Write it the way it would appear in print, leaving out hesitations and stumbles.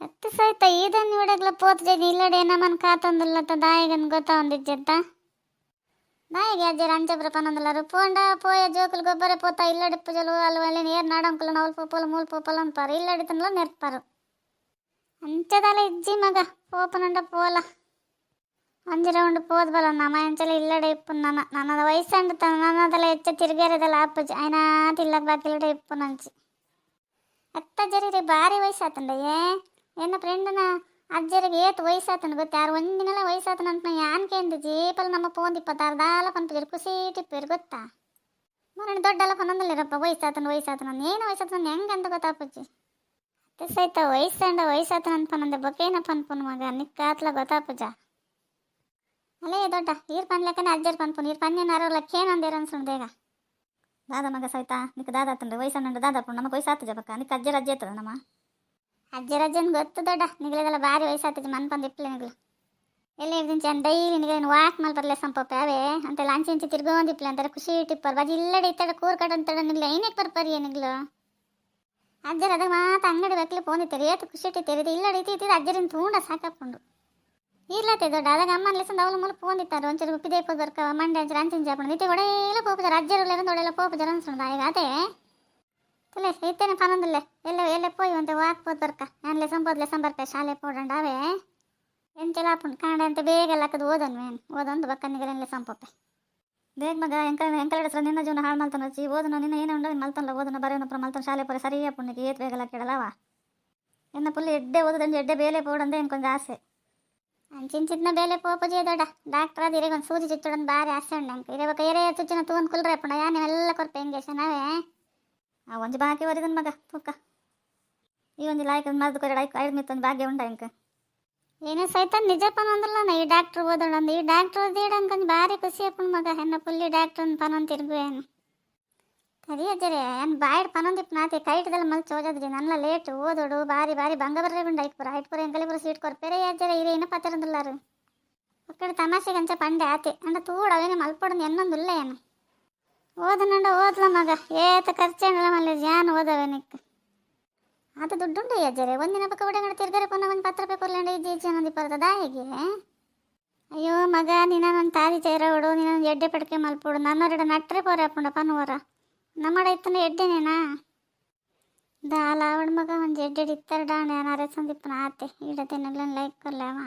ಎತ್ತು ಸಹಿತ ಇದನ್ನು ಇಡಗ್ಲ ಪೋತ್ ಜಗ ಇಲ್ಲಡೆ ನಮ್ಮನ್ ಕಾತೊಂದಿಲ್ಲತ್ತ ದಾಯಿಗನ್ ಗೊತ್ತೊಂದಿಜ್ಜತ್ತ ದಾಯಿಗೆ ಅಜ್ಜರ ಅಂಚಬ್ರ ಪನೊಂದಿಲ್ಲರು ಪೋಂಡ ಪೋಯ ಜೋಕುಲು ಗೊಬ್ಬರ ಪೋತ ಇಲ್ಲಡೆ ಪುಜಲು ಅಲ್ವಲ್ಲಿ ನೀರು ನಾಡಂಕುಲು ನವಲ್ ಪೋಪಲು ಮೂಲ್ ಪೋಪಲು ಅಂತಾರು ಇಲ್ಲಡೆ ತನಲ ನೆರ್ಪಾರು ಅಂಚದಲ್ಲ ಇಜ್ಜಿ ಮಗ ಪೋಪನುಂಡ ಪೋಲ ಅಂಜರ ಉಂಡು ಪೋದ್ ಬಲ ನಮ್ಮ ಅಂಚಲ ಇಲ್ಲಡೆ ಇಪ್ಪು ನನ್ನದ ವಯಸ್ಸಂಡು ನನ್ನದೆಲ್ಲ ಹೆಚ್ಚ ತಿರುಗೇರದಲ್ಲ ಅಪ್ಪಜಿ అయినా ತಿಲ್ಲಕ್ ಬಾಕಿಲ್ಲಡೆ ಇಪ್ಪು ನಂಚಿ ಅತ್ತ ಜರಿ ಭಾರಿ ವಯಸ್ಸಾತಂಡಯ್ಯೇ ಎನ್ನ ಫ್ರೆಂಡ್ನ ಅಜ್ಜರಿಗೆ ಏತ್ ವಯಸ್ಸಾತನ ಗೊತ್ತ ಯಾರು ಒಂದಿನೆಲ್ಲ ವಯಸ್ಸಾತನ ಅಂತ ಯಾನ್ಕೆ ಅಂದು ಜೇಪಲ್ ನಮ್ಮ ಪೋಂದು 26 ದಾಲ ಪನ್ಪಜರು ಖುಷಿ ಟಿಪ್ಪೇರು ಗೊತ್ತಾ ಮರಣ ದೊಡ್ಡಲ್ಲ ಪನ್ನೊಂದಲ್ಲಿರಪ್ಪ ವಯಸ್ಸಾತನ ಏನು ವಯಸ್ಸಾತನ ಹೆಂಗೆ ಅಂತ ಗೊತ್ತಾಪಜ್ಜಿ ಅತ್ತೆ ಸಹಿತ ವಯಸ್ಸಾತನ ಅಂತ ಪನ್ನೊಂದೆ ಬೊಕೇನ ಪನ್ಪುನ್ ಮಗ ನಿಕ್ಕಾತ್ಲ ಗೊತ್ತಾಪಜ ಅಲೇ ದೊಡ್ಡ ಈರ್ ಪನ್ಲೆಕ್ಕನೆ ಅಜ್ಜರ್ ಪನ್ಪುನ್ ಈರ್ ಪನ್ನೇನಾರು ಲಕ್ಕೇನೊಂದೇರು ಅನ್ಸುಂಡು ಬೇಗ ದಾದ ಮಗ ಸಹಿತ ನಿಕ್ಕ ದಾದ ಆತಂಡ್ರೆ ವಯಸ್ಸನ್ನಂಡು ದಾದ ಪುಂಡು ನಮಗೆ ವಯಸ್ಸಾತಜ ಬಕ್ಕ ನಿಕ್ಕ ಅಜ್ಜರ ಅಜ್ಜಿ ಆತದ ನಮ್ಮ ಅಜ್ಜರಜ್ಜನ್ ಗೊತ್ತು ದೊಡ್ಡ ನಿಗಲೆಲ್ಲ ಭಾರಿ ವಯಸ್ಸಾತಜಿ ಮನ್ಪಂದು ಇಪ್ಪಲೆ ನಿಗ್ಲು ಎಲ್ಲ ಇರ್ದಿಂಚಿ ಅನ್ ಡೈಲಿ ನಿಗಲೇನು ವಾಕ್ ಮಲ್ಪರ್ಲೆ ಸಂಪಪ್ಪೆ ಅವೇ ಅಂತೆಲ್ಲ ಅಂಚಿ ತಿರ್ಗೊಂದಿಪ್ಲೆ ಅಂತಾರೆ ಖುಷಿ ಟಿಪ್ಪರ್ ಬಾಜಿ ಇಲ್ಲಡೆ ಇತ್ತಡ ಕೂರ್ ಕಡಂತಡ ನಿಗ್ಲು ಐನೇಕ್ ಬರ್ಪರಿ ನಿಗ್ಲು ಅಜ್ಜರ ಅದಾಗ ಮಾತು ಅಂಗಡಿ ಬೇಕಲೆ ಪೋಂದಿತ್ತಾರೆ ಏತು ಖುಷಿ ಇಟ್ಟಿತ್ತು ಇಲ್ಲಡೆ ಇತ್ತಿದ್ದು ಅಜ್ಜರಿನ ತೂಂಡ ಸಾಕಪ್ಪುಂಡು ಇರ್ಲತ್ತೆ ದೊಡ್ಡ ಅದಾಗ ಅಮ್ಮನ ಲೆಸಂದ ಅವಳು ಮೂಲ ಪೋಂದಿತ್ತಾರೆ ಒಂಚೂರು ಉಪ್ಪಿದೆ ಪೋದ್ ಬರ್ಕ ಮಂಡೆ ಅಂಚರು ಅಂಚಿನ ಜಾಪಣ ನಿತ್ಯ ಒಡೆಲ್ಲ ಪೋಪಜಾರ ಅಜ್ಜರು ಒಡೆಲ್ಲ ಪೋಪಜಾರ ಅನ್ಸುಂಡ ಈಗ ಅದೇ ತಲೆ ಇತ್ತೇನೆ ಪನೊಂದಿಲ್ಲ ಎಲ್ಲ ಪೋಯಿ ಒಂತೆ ವಾಕ್ ಪೋದ್ ಬರ್ಕ ನಾನು ಲೆಸಂ ಬರ್ಕ ಶಾಲೆ ಪೋಡಂಡ ಅವೇ ಎಂತೆಲ್ಲ ಹಾಪುಂಡು ಕನ್ನಡ ಅಂತ ಬೇಗ ಹಾಕದು ಓದೊಂದು ಬಕ್ಕನಿಗೆಲ್ಲ ಲೆಸಂ ಪೊಪ್ಪೆ ಬೇಗ ಮಗ ಎಂಕಲಡ ನಿನ್ನ ಜೀವನ ಹಾಳು ಮಲ್ತಾನ ಹಚ್ಚಿ ಓದನ ನಿನ್ನ ಏನೋ ಉಂಡ ಮಲ್ತಲ್ಲ ಓದನ ಬರೆಯನಪ್ಪ ಮಲ್ತಾನ ಶಾಲೆ ಪೋರೆ ಸರಿಯ ಪುಣ್ಯಕ್ಕೆ ಏತ್ ಬೇಗಲ್ಲ ಕೇಳಲ್ಲವ ಎನ್ನ ಪುಲ್ಲು ಎಡ್ಡೆ ಓದದಂಡು ಎಡ್ಡೆ ಬೇಲೆ ಪೋಡಂದೆ ಕೊಂಚ ಆಸೆ ಅಂಚಿನ ಬೇಲೆ ಪೋಪಜಿ ದೊಡ್ಡ ಡಾಕ್ಟರ್ ಅದು ಇರೇಗೊಂದು ಸೂಜಿ ಚುಚ್ಚಡೊಂದು ಭಾರಿ ಆಸೆ ಉಂಡು ಅಂಕ ಇರೇಬೇಕು ಏರೇ ಚುಚ್ಚಿನ ತೂನ್ ಕುಲ್ರೆ ಪುಣ್ಣ ನೀವೆಲ್ಲ ಕೊರ್ಪೆ ಇಂಜೆಕ್ಷನ್ ಅವೇ ಆ ಒಂಜಿ ಬಾಕಿ ಓದಿದನ್ ಮಗ ತೂಕ ಈ ಒಂದು ಲಾಯ್ಕ ಮದ್ದು ಕೊರ ಐದು ಮಿತ್ತೊಂದು ಭಾಗ್ಯ ಉಂಡ ಇಂಕ ಏನೋ ಸಹಿತ ನಿಜ ಪನೊಂದಲ್ಲ ಈ ಡಾಕ್ಟ್ರ್ ಓದೋಣಂದು ಈ ಡಾಕ್ಟ್ರ್ ಓದಿಡಂಕೊಂದು ಭಾರಿ ಖುಷಿ ಅಪ್ಪಣ ಮಗ ಹೆಣ್ಣ ಪುಲ್ಲಿ ಡಾಕ್ಟ್ರ್ ಪನೊಂದು ತಿರುಗುವೇನು ಸರಿ ಅಜ್ಜರೆ ಏನು ಬಾಯ್ಡ್ ಪನೊಂದಿಪ್ಪು ನಾತಿ ಕೈಟ್ದೆಲ್ಲ ಮಲ್ ಚೋಜದ್ರಿ ನನ್ನ ಲೇಟ್ ಓದೋಡು ಭಾರಿ ಭಾರಿ ಬರ್ರೆ ಉಂಡು ಐಟ್ಪುರ ಎಂಕಲಿಪುರ ಸೀಟ್ ಕೊರ್ಪೆರೆ ಅಜ್ಜರೆ ಇರೇನು ಪತ್ತರಂದಿಲ್ಲಾರು ಒಕ್ಕಡೆ ತಮಾಷೆಗೆ ಅಂಚ ಪಂಡೆ ಆತೆ ಅಂಡ ತೂಡವೇನು ಮಲ್ಪೊಡಂದು ಎನ್ನೊಂದು ಇಲ್ಲ ಏನು ಓದನಂಡ ಓದ್ಲ ಮಗ ಏತ ಖರ್ಚೇನಲ್ಲ ಮಲ್ಲ ಜಾನ್ ಓದವೇನಿಕ್ ಅದು ದುಡ್ಡುಂಡು ಅಜ್ಜರೆ ಒಂದಿನ ಪಕ್ಕ ಒಡೆಗಡೆ ತಿರ್ಗರೆ ಪುನಃ ಒಂದು 10 ರೂಪಾಯಿ ಕೊರ್ಲೆಂಡ ಇಜ್ಜಿ ಅನ್ನೋದು ಬರ್ತದ ಹೇಗೆ ಅಯ್ಯೋ ಮಗ ನೀನು ನನ್ನ ತಾದಿ ಚೇರೋಡು ನೀನು ಎಡ್ಡೆ ಪಡ್ಕೆ ಮಲ್ಪೋಡು ನನ್ನೊರೆಡ ನಟ್ರೆ ಪೋರೆ ಅಪ್ಪುಂಡ ಪನ್ನುವರ ನಮ್ಮಡ ಇತ್ತನ ಎಡ್ಡೆನೇನಾ ದಾಲ ಅವಡ ಮಗ ಒಂದು ಎಡ್ಡೆಡ್ ಇತ್ತರ ಡಾಣೆ ನಾರೆ ಸಂದಿಪ್ಪನ ಆತೆ ಇಡತೇನೆಲ್ಲ ಲೈಕ್ ಕೊರ್ಲೆ ಅವ